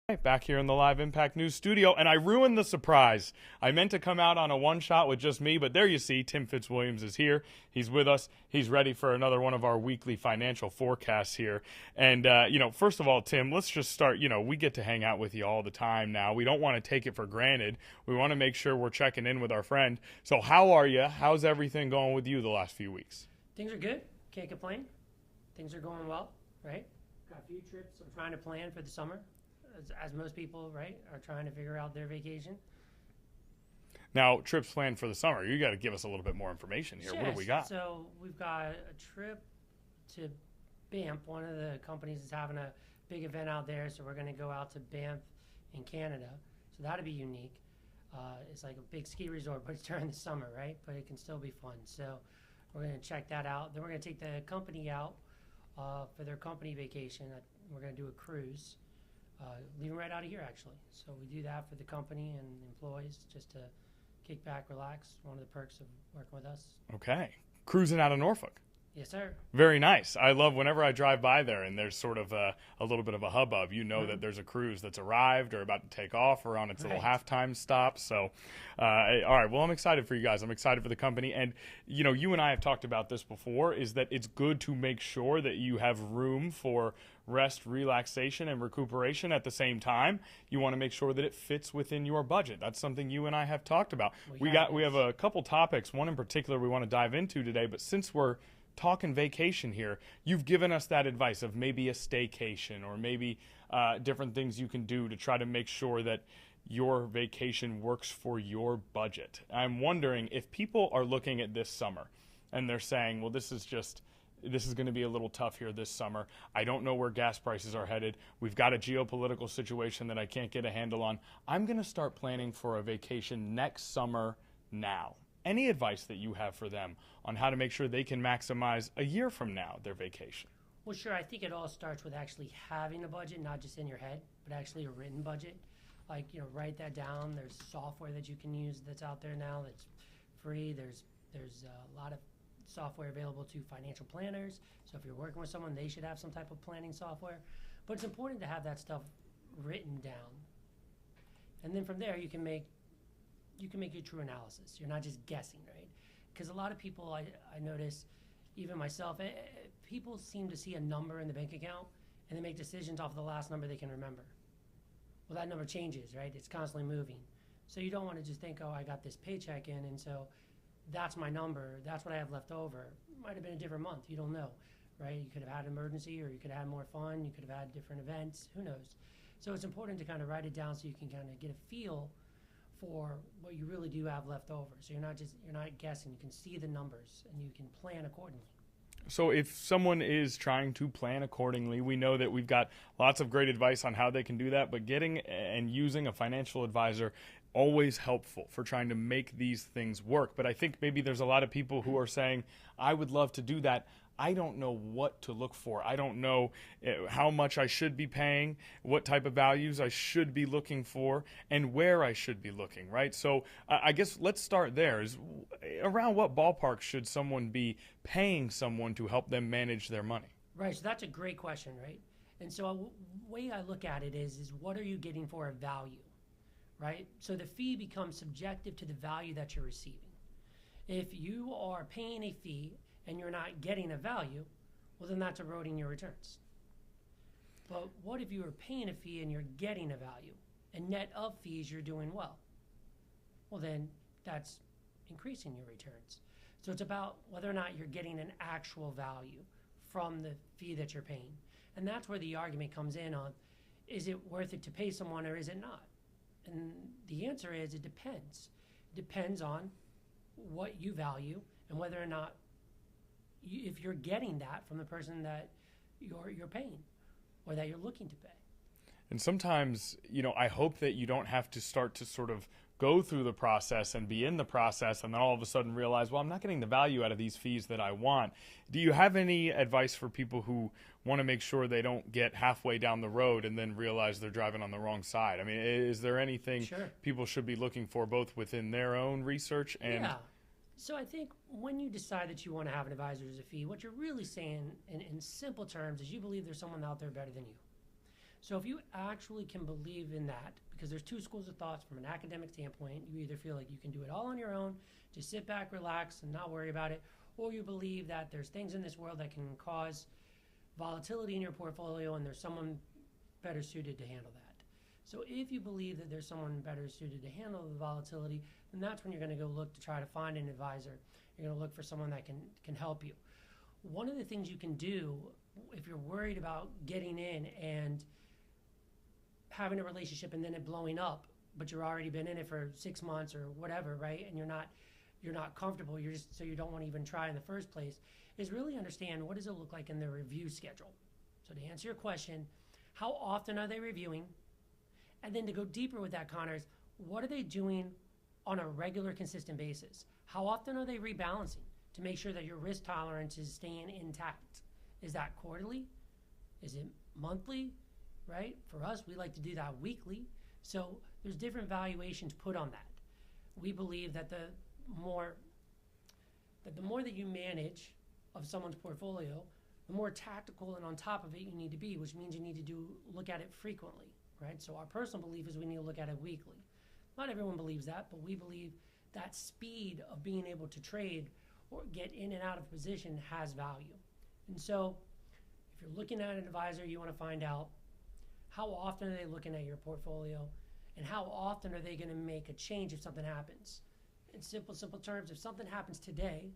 Back here in the Live Impact News studio, and I ruined the surprise. I meant to come out on a one-shot with just me, but there you see, Tim Fitzwilliams is here. He's with us. He's ready for another one of our weekly financial forecasts here. And, first of all, Tim, let's just start. We get to hang out with you all the time now. We don't want to take it for granted. We want to make sure we're checking in with our friend. So how are you? How's everything going with you the last few weeks? Things are good. Can't complain. Things are going well, right? Got a few trips I'm trying to plan for the summer. As most people, right, are trying to figure out their vacation. Now, trips planned for the summer. You got to give us a little bit more information here. Yes. What do we got? So we've got a trip to Banff. One of the companies is having a big event out there, so we're going to go out to Banff in Canada. So that'll be unique. It's like a big ski resort, but it's during the summer, right? But it can still be fun. So we're going to check that out. Then we're going to take the company out for their company vacation. We're going to do a cruise. Leaving right out of here, actually. So we do that for the company and employees just to kick back, relax. One of the perks of working with us. Okay. Cruising out of Norfolk. Yes, sir. Very nice. I love whenever I drive by there and there's sort of a little bit of a hubbub. You know that there's a cruise that's arrived or about to take off or on its little halftime stop. So, all right. Well, I'm excited for you guys. I'm excited for the company. And, you and I have talked about this before, is that it's good to make sure that you have room for rest, relaxation, and recuperation at the same time. You want to make sure that it fits within your budget. That's something you and I have talked about. We have a couple topics, one in particular we want to dive into today, but since we're talking vacation here, you've given us that advice of maybe a staycation or maybe different things you can do to try to make sure that your vacation works for your budget. I'm wondering if people are looking at this summer and they're saying, well, this is going to be a little tough here this summer. I don't know where gas prices are headed. We've got a geopolitical situation that I can't get a handle on. I'm going to start planning for a vacation next summer now. Any advice that you have for them on how to make sure they can maximize a year from now their vacation? Well, sure. I think it all starts with actually having a budget, not just in your head, but actually a written budget. Like, write that down. There's software that you can use that's out there now that's free. There's a lot of software available to financial planners. So if you're working with someone, they should have some type of planning software. But it's important to have that stuff written down. And then from there, you can make your true analysis. You're not just guessing, right? Because a lot of people, I notice, even myself, people seem to see a number in the bank account and they make decisions off the last number they can remember. Well, that number changes, right? It's constantly moving. So you don't want to just think, oh, I got this paycheck in, and so that's my number. That's what I have left over. It might have been a different month. You don't know, right? You could have had an emergency, or you could have had more fun. You could have had different events. Who knows? So it's important to kind of write it down so you can kind of get a feel for what you really do have left over. So you're not guessing. You can see the numbers and you can plan accordingly. So if someone is trying to plan accordingly, we know that we've got lots of great advice on how they can do that, but getting and using a financial advisor always helpful for trying to make these things work. But I think maybe there's a lot of people who are saying, I would love to do that. I don't know what to look for. I don't know how much I should be paying, what type of values I should be looking for, and where I should be looking, right? So I guess let's start there. Is around what ballpark should someone be paying someone to help them manage their money? Right, so that's a great question, right? And so the way I look at it is what are you getting for a value, right? So the fee becomes subjective to the value that you're receiving. If you are paying a fee and you're not getting a value, well, then that's eroding your returns. But what if you are paying a fee and you're getting a value, and net of fees you're doing well? Well, then that's increasing your returns. So it's about whether or not you're getting an actual value from the fee that you're paying. And that's where the argument comes in on, is it worth it to pay someone or is it not? And the answer is it depends. It depends on what you value and whether or not if you're getting that from the person that you're paying or that you're looking to pay. And sometimes, I hope that you don't have to start to sort of go through the process and be in the process and then all of a sudden realize, well, I'm not getting the value out of these fees that I want. Do you have any advice for people who want to make sure they don't get halfway down the road and then realize they're driving on the wrong side? I mean, is there anything people should be looking for both within their own research and... Yeah. So I think when you decide that you want to have an advisor as a fee, what you're really saying in simple terms is you believe there's someone out there better than you. So if you actually can believe in that, because there's two schools of thoughts from an academic standpoint, you either feel like you can do it all on your own, just sit back, relax, and not worry about it, or you believe that there's things in this world that can cause volatility in your portfolio and there's someone better suited to handle that. So if you believe that there's someone better suited to handle the volatility, then that's when you're going to go look to try to find an advisor. You're going to look for someone that can help you. One of the things you can do if you're worried about getting in and having a relationship and then it blowing up, but you're already been in it for 6 months or whatever, right? And you're not comfortable, so you don't want to even try in the first place, is really understand what does it look like in their review schedule. So to answer your question, how often are they reviewing? And then to go deeper with that, Connor, is what are they doing on a regular, consistent basis? How often are they rebalancing to make sure that your risk tolerance is staying intact? Is that quarterly? Is it monthly? Right? For us, we like to do that weekly. So there's different valuations put on that. We believe that the more that you manage of someone's portfolio, the more tactical and on top of it you need to be, which means you need to look at it frequently, right? So our personal belief is we need to look at it weekly. Not everyone believes that, but we believe that speed of being able to trade or get in and out of position has value. And so if you're looking at an advisor, you want to find out how often are they looking at your portfolio and how often are they going to make a change if something happens. In simple terms, if something happens today,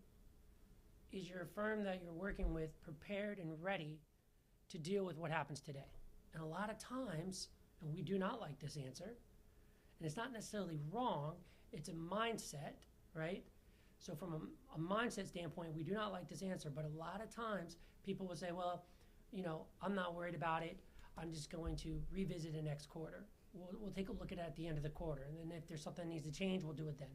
is your firm that you're working with prepared and ready to deal with what happens today? And a lot of times, and we do not like this answer, and it's not necessarily wrong, it's a mindset, right? So from a mindset standpoint, we do not like this answer, but a lot of times people will say, well, I'm not worried about it. I'm just going to revisit it next quarter. We'll take a look at it at the end of the quarter, and then if there's something that needs to change, we'll do it then.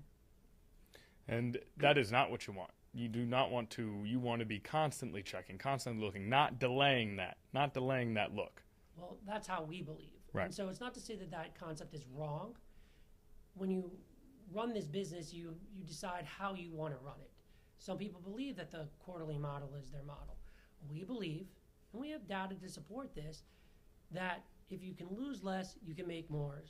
And that is not what you want. You do not want to. You want to be constantly checking, constantly looking, not delaying that look. Well, that's how we believe. Right. And so it's not to say that concept is wrong. When you run this business, you decide how you want to run it. Some people believe that the quarterly model is their model. We believe, and we have data to support this, that if you can lose less, you can make more.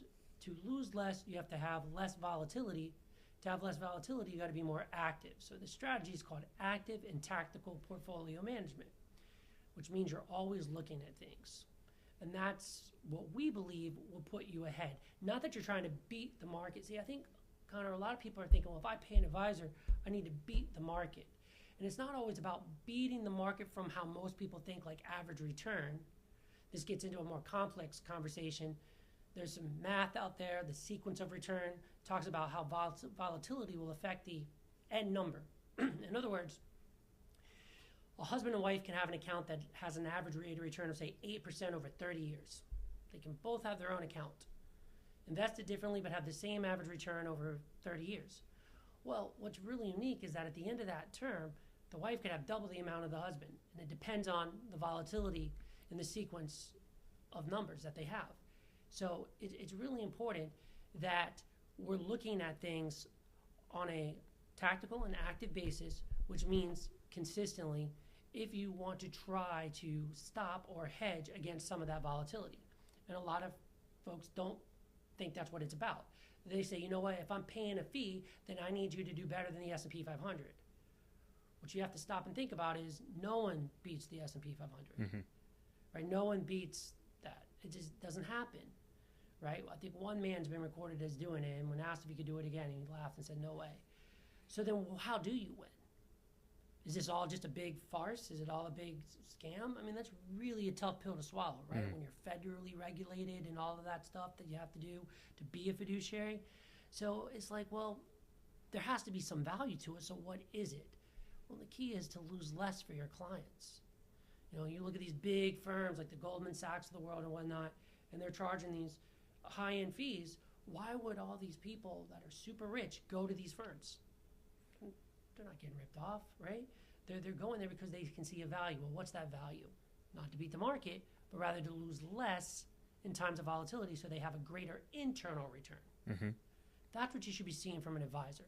To lose less, you have to have less volatility. To have less volatility, you got to be more active. So the strategy is called active and tactical portfolio management, which means you're always looking at things. And that's what we believe will put you ahead. Not that you're trying to beat the market. See, I think, Connor, a lot of people are thinking, well, if I pay an advisor, I need to beat the market. And it's not always about beating the market from how most people think, like average return. This gets into a more complex conversation. There's some math out there. The sequence of return talks about how volatility will affect the end number. In other words, a husband and wife can have an account that has an average rate of return of, say, 8% over 30 years. They can both have their own account, invested differently, but have the same average return over 30 years. Well, what's really unique is that at the end of that term, the wife could have double the amount of the husband, and it depends on the volatility in the sequence of numbers that they have. So it's really important that we're looking at things on a tactical and active basis, which means consistently if you want to try to stop or hedge against some of that volatility. And a lot of folks don't think that's what it's about. They say, you know what, if I'm paying a fee, then I need you to do better than the S&P 500. What you have to stop and think about is no one beats the S&P 500. Mm-hmm. Right? No one beats that. It just doesn't happen. Right? I think one man's been recorded as doing it, and when asked if he could do it again, he laughed and said, no way. So then, well, how do you win? Is this all just a big farce? Is it all a big scam? I mean, that's really a tough pill to swallow, right? When you're federally regulated and all of that stuff that you have to do to be a fiduciary. So it's like, well, there has to be some value to it. So what is it? Well, the key is to lose less for your clients. You look at these big firms like the Goldman Sachs of the world and whatnot, and they're charging these high-end fees. Why would all these people that are super rich go to these firms? They're not getting ripped off, right? They're going there because they can see a value. Well, what's that value? Not to beat the market, but rather to lose less in times of volatility so they have a greater internal return. Mm-hmm. That's what you should be seeing from an advisor.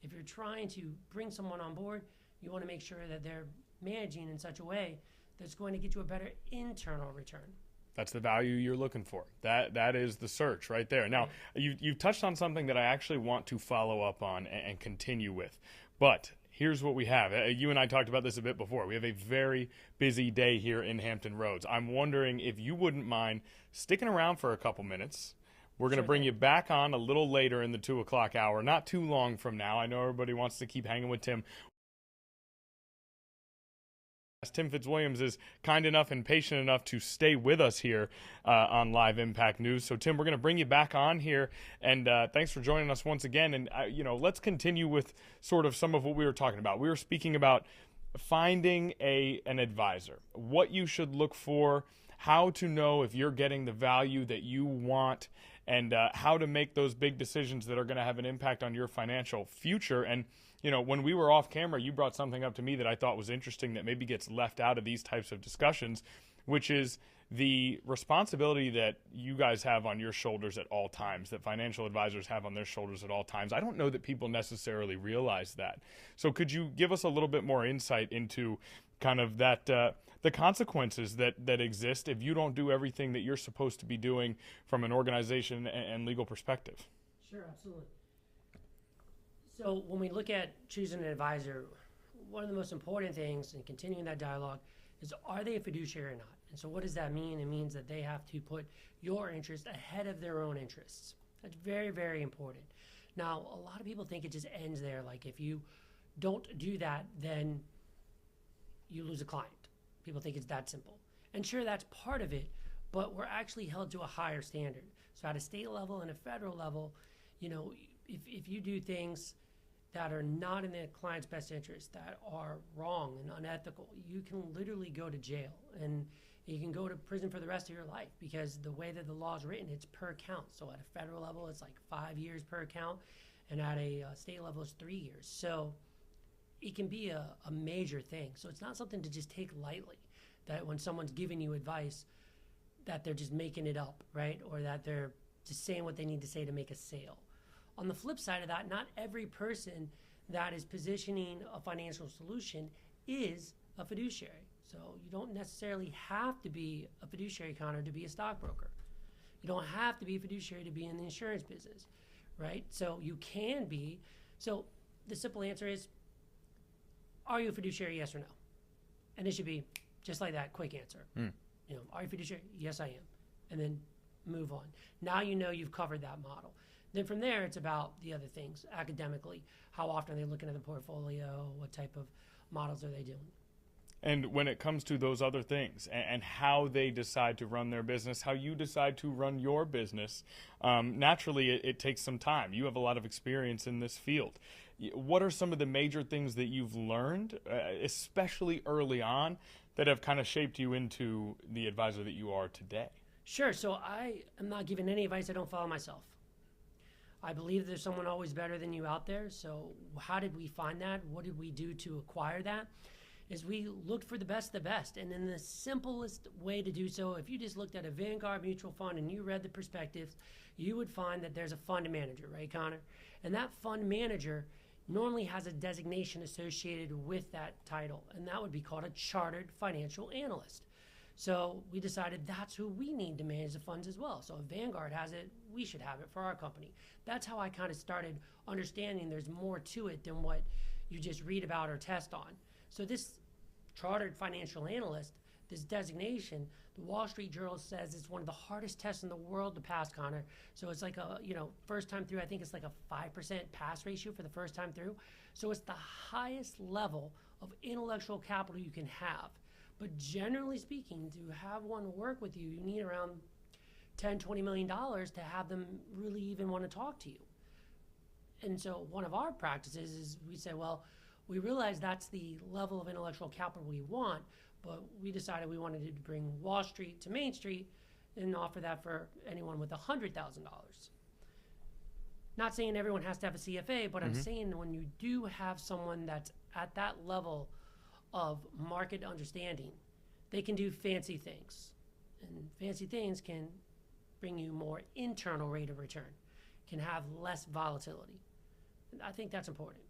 If you're trying to bring someone on board, you want to make sure that they're managing in such a way that's going to get you a better internal return. That's the value you're looking for. That is the search right there. Now, you've touched on something that I actually want to follow up on and continue with. But here's what we have. You and I talked about this a bit before. We have a very busy day here in Hampton Roads. I'm wondering if you wouldn't mind sticking around for a couple minutes. We're going to bring you back on a little later in the 2 o'clock hour, not too long from now. I know everybody wants to keep hanging with Tim. Tim Fitzwilliams is kind enough and patient enough to stay with us here on Live Impact News. So, Tim, we're going to bring you back on here, and thanks for joining us once again. And, let's continue with sort of some of what we were talking about. We were speaking about finding an advisor, what you should look for, how to know if you're getting the value that you want, and how to make those big decisions that are going to have an impact on your financial future. And when we were off camera, you brought something up to me that I thought was interesting that maybe gets left out of these types of discussions, which is the responsibility that you guys have on your shoulders at all times, that financial advisors have on their shoulders at all times. I don't know that people necessarily realize that. So could you give us a little bit more insight into kind of that, the consequences that exist if you don't do everything that you're supposed to be doing from an organization and legal perspective? Sure, absolutely. So when we look at choosing an advisor, one of the most important things in continuing that dialogue is, are they a fiduciary or not? And so what does that mean? It means that they have to put your interest ahead of their own interests. That's very, very important. Now, a lot of people think it just ends there. Like if you don't do that, then you lose a client. People think it's that simple. And sure, that's part of it, but we're actually held to a higher standard. So at a state level and a federal level, if you do things that are not in the client's best interest, that are wrong and unethical, you can literally go to jail and you can go to prison for the rest of your life, because the way that the law is written, it's per account. So at a federal level, it's like 5 years per account, and at a state level, it's 3 years. So it can be a major thing. So it's not something to just take lightly, that when someone's giving you advice, that they're just making it up, right? Or that they're just saying what they need to say to make a sale. On the flip side of that, not every person that is positioning a financial solution is a fiduciary. So you don't necessarily have to be a fiduciary, Connor, to be a stockbroker. You don't have to be a fiduciary to be in the insurance business, right? So you can be. So the simple answer is, are you a fiduciary, yes or no? And it should be just like that, quick answer. Are you a fiduciary? Yes, I am. And then move on. Now you've covered that model. Then from there, it's about the other things academically. How often are they looking at the portfolio? What type of models are they doing? And when it comes to those other things and how they decide to run their business, how you decide to run your business, naturally it takes some time. You have a lot of experience in this field. What are some of the major things that you've learned, especially early on, that have kind of shaped you into the advisor that you are today? Sure. So I am not giving any advice I don't follow myself. I believe there's someone always better than you out there. So how did we find that? What did we do to acquire that? Is we looked for the best of the best. And in the simplest way to do so, if you just looked at a Vanguard mutual fund and you read the prospectus, you would find that there's a fund manager, right, Connor? And that fund manager normally has a designation associated with that title, and that would be called a Chartered Financial Analyst. So we decided that's who we need to manage the funds as well. So if Vanguard has it, we should have it for our company. That's how I kind of started understanding there's more to it than what you just read about or test on. So this Chartered Financial Analyst, this designation, the Wall Street Journal says it's one of the hardest tests in the world to pass, Connor. So it's like a, first time through, I think it's like a 5% pass ratio for the first time through. So it's the highest level of intellectual capital you can have. But generally speaking, to have one work with you, you need around $10, $20 million to have them really even want to talk to you. And so one of our practices is we say, well, we realize that's the level of intellectual capital we want, but we decided we wanted to bring Wall Street to Main Street and offer that for anyone with $100,000. Not saying everyone has to have a CFA, but I'm saying when you do have someone that's at that level of market understanding, they can do fancy things. And fancy things can bring you more internal rate of return, can have less volatility. And I think that's important.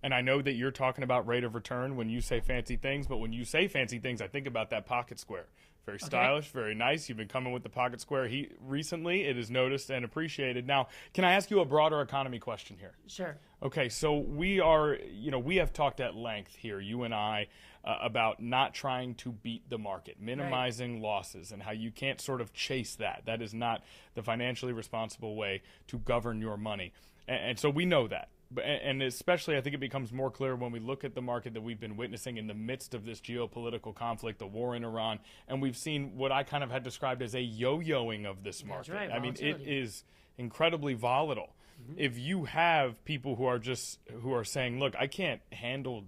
And I know that you're talking about rate of return when you say fancy things, but when you say fancy things, I think about that pocket square Very stylish, very nice. You've been coming with the pocket square recently. It is noticed and appreciated. Now, can I ask you a broader economy question here? Sure. Okay, so we have talked at length here, you and I, about not trying to beat the market, minimizing losses, and how you can't sort of chase that. That is not the financially responsible way to govern your money. And so we know that. And especially, I think it becomes more clear when we look at the market that we've been witnessing in the midst of this geopolitical conflict, the war in Iran, and we've seen what I kind of had described as a yo-yoing of this market. That's right, I mean, volatility. it is incredibly volatile. If you have people who are saying, look, I can't handle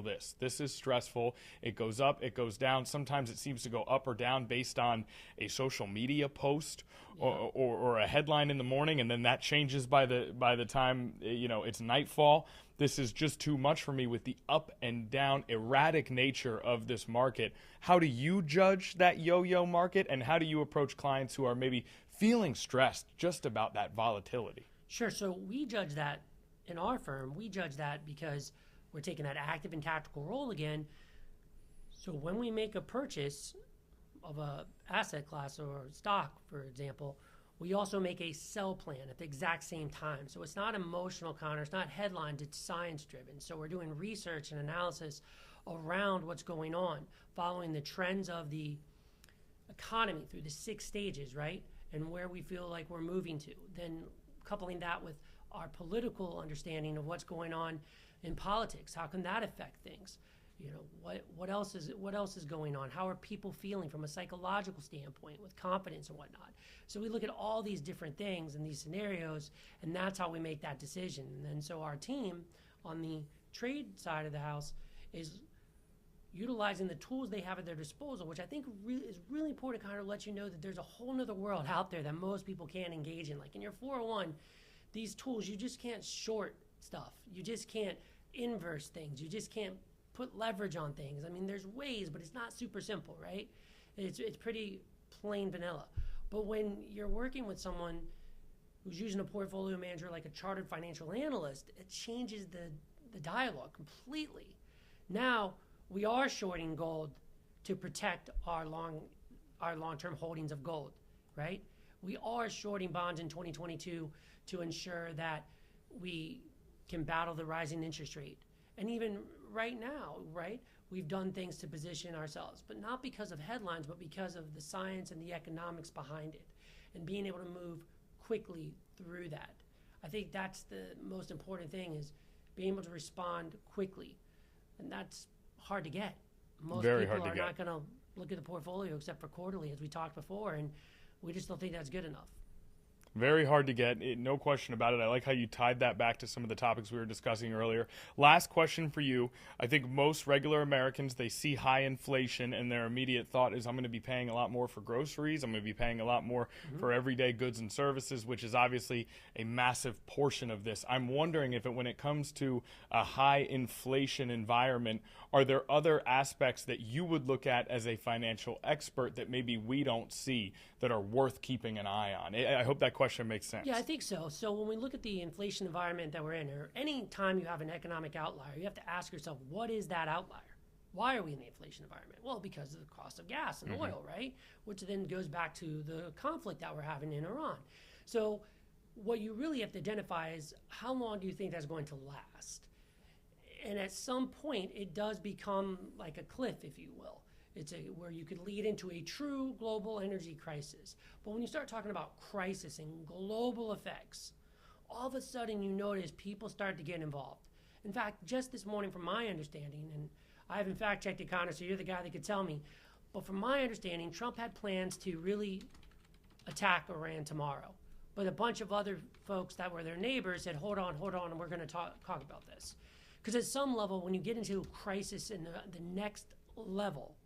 this. This is stressful. It goes up, it goes down. Sometimes it seems to go up or down based on a social media post or a headline in the morning, and then that changes by the time it's nightfall. This is just too much for me with the up and down erratic nature of this market. How do you judge that yo-yo market, and how do you approach clients who are maybe feeling stressed just about that volatility? Sure. So we judge that in our firm. We judge that because we're taking that active and tactical role again. So when we make a purchase of a asset class or stock, for example, we also make a sell plan at the exact same time. So it's not emotional counter, it's not headlines, it's science driven. So we're doing research and analysis around what's going on, following the trends of the economy through the 6 stages, right? And where we feel like we're moving to. Then coupling that with our political understanding of what's going on in politics. How can that affect things? What else is going on? How are people feeling from a psychological standpoint with confidence and whatnot? So we look at all these different things and these scenarios, and that's how we make that decision. And then so our team on the trade side of the house is utilizing the tools they have at their disposal, which I think is really important to kind of let you know that there's a whole nother world out there that most people can't engage in. Like in your 401, these tools, you just can't short stuff. You just can't inverse things. You just can't put leverage on things. I mean, there's ways, but it's not super simple, right? It's pretty plain vanilla. But when you're working with someone who's using a portfolio manager like a Chartered Financial Analyst, it changes the dialogue completely. Now, we are shorting gold to protect our long-term holdings of gold, right? We are shorting bonds in 2022 to ensure that we can battle the rising interest rate. And even right now, right, we've done things to position ourselves, but not because of headlines, but because of the science and the economics behind it, and being able to move quickly through that. I think that's the most important thing, is being able to respond quickly, and that's hard to get. Most people are not going to look at the portfolio except for quarterly, as we talked before, and we just don't think that's good enough. Very hard to get, no question about it. I like how you tied that back to some of the topics we were discussing earlier. Last question for you. I think most regular Americans, they see high inflation and their immediate thought is, I'm going to be paying a lot more for groceries. I'm going to be paying a lot more for everyday goods and services, which is obviously a massive portion of this. I'm wondering if when it comes to a high inflation environment, are there other aspects that you would look at as a financial expert that maybe we don't see that are worth keeping an eye on? I hope that question makes sense. Yeah, I think so. So when we look at the inflation environment that we're in, or any time you have an economic outlier, you have to ask yourself, what is that outlier? Why are we in the inflation environment? Well, because of the cost of gas and oil, right? Which then goes back to the conflict that we're having in Iran. So what you really have to identify is, how long do you think that's going to last? And at some point, it does become like a cliff, if you will. It's where you could lead into a true global energy crisis. But when you start talking about crisis and global effects, all of a sudden you notice people start to get involved. In fact, just this morning, from my understanding, and I haven't fact-checked it, Connor, so you're the guy that could tell me, but from my understanding, Trump had plans to really attack Iran tomorrow. But a bunch of other folks that were their neighbors said, hold on, and we're going to talk about this. Because at some level, when you get into crisis in the next level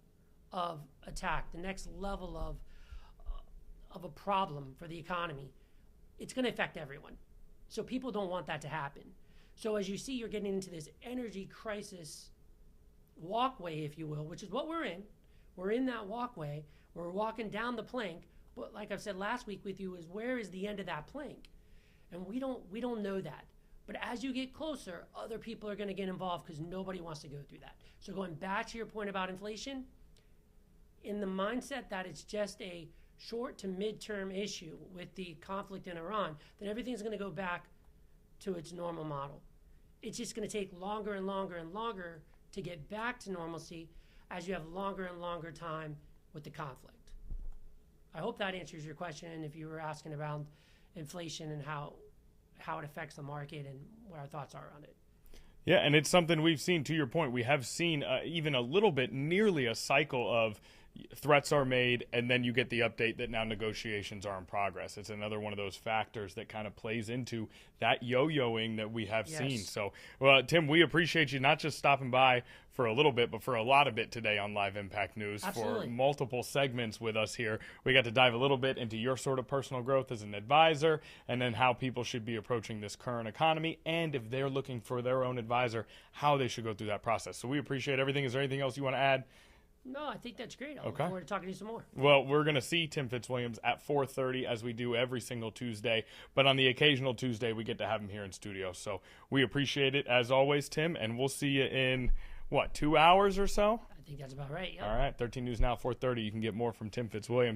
of attack, the next level of a problem for the economy, it's going to affect everyone. So people don't want that to happen. So as you see, you're getting into this energy crisis walkway, if you will, which is what we're in. We're in that walkway. We're walking down the plank. But like I've said last week with you, is where is the end of that plank? And we don't know that. But as you get closer, other people are going to get involved because nobody wants to go through that. So going back to your point about inflation, in the mindset that it's just a short to midterm issue with the conflict in Iran, then everything's going to go back to its normal model. It's just going to take longer and longer and longer to get back to normalcy as you have longer and longer time with the conflict. I hope that answers your question. If you were asking about inflation and how it affects the market and what our thoughts are on it. Yeah, and it's something we've seen, to your point, we have seen even a little bit, nearly a cycle of threats are made, and then you get the update that now negotiations are in progress. It's another one of those factors that kind of plays into that yo-yoing that we have seen. So, well, Tim, we appreciate you not just stopping by for a little bit, but for a lot of it today on Live Impact News. Absolutely. For multiple segments with us here. We got to dive a little bit into your sort of personal growth as an advisor, and then how people should be approaching this current economy, and if they're looking for their own advisor, how they should go through that process. So we appreciate everything. Is there anything else you want to add? No, I think that's great. I look forward to talking to you some more. Well, we're going to see Tim Fitzwilliams at 4:30 as we do every single Tuesday. But on the occasional Tuesday, we get to have him here in studio. So we appreciate it as always, Tim. And we'll see you in, 2 hours or so? I think that's about right. Yep. All right. 13 News Now, 4:30. You can get more from Tim Fitzwilliams.